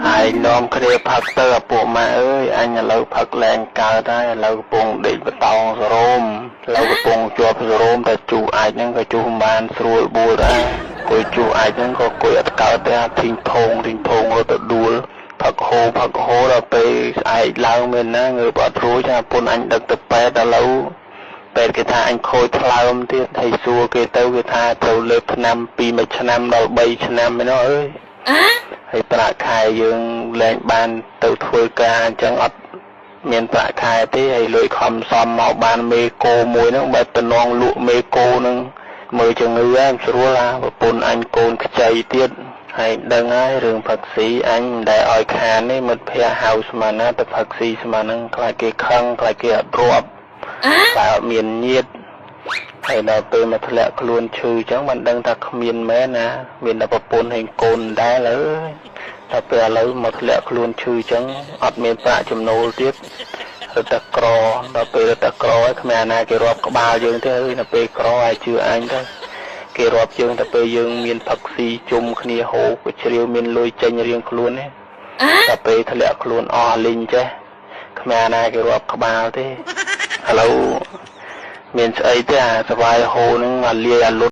ai nom kia phật tơ bộ mà ơi anh lâu phật lên cao đây lâu bùng định bật tòng rôm lâu bùng chuột rôm tại chủ ai nhưng có chủ man rồi bùa ra coi chủ ai nhưng có coi ở cao đây thình thong rồi tự đuổi phật hồ là pe ai lao mình á người bỏ thối cho pun anh được tập pe đã lâu pe cái tha anh khôi lao tiết thầy xua cái tao cái tha tàu lợp năm pi mấy năm đầu bay năm mới nó ơi hayประคายយើងលែងបានទៅធ្វើការអញ្ចឹងអត់មានប្រខែទេហើយលុយខំសំមកបានមេកូមួយហ្នឹងបែបតំណងលក់មេកូហ្នឹងមើលជំងឺហ្នឹងស្រួលអាប្រពន្ធអញកូនខ្ចីទៀតហើយដឹងហើយរឿងផឹកស៊ីអញមិនដែលឲ្យខាននេះមិត្តភ័ក្ដិហៅស្មានណាទៅផឹកស៊ីស្មានហ្នឹងខ្លាចគេខឹងខ្លាចគេអត់រាប់តែអត់មានញាតិហើយដល់ពេលមកធ្លាក់ខ្លួនឈឺអញ្ចឹងមិនដឹងថាគ្មានមែនណាមានតែប្រពន្ធហើយកូនដែរអើយតែពេលឥឡូវមកធ្លាក់ខ្លួនឈឺអញ្ចឹងអត់មានប្រាក់ចំណូលទៀតរត់តែក្រដល់ពេលរត់តែក្រហើយគ្មានណាគេរាប់ក្បាលយើងទេអើយដល់ពេលក្រហើយជឿអញទៅគេរាប់យើងតែពេលយើងមានផឹកស៊ីជុំគ្នាហូបជ្រាវមានលុយចេញរៀងខ្លួនទេតែពេលធ្លាក់ខ្លួនអស់លីងចេះគ្មានណាគេរាប់ក្បាលទេឥឡូវមានស្អីទេអាសវាយហូនឹងអាលាយអាលុត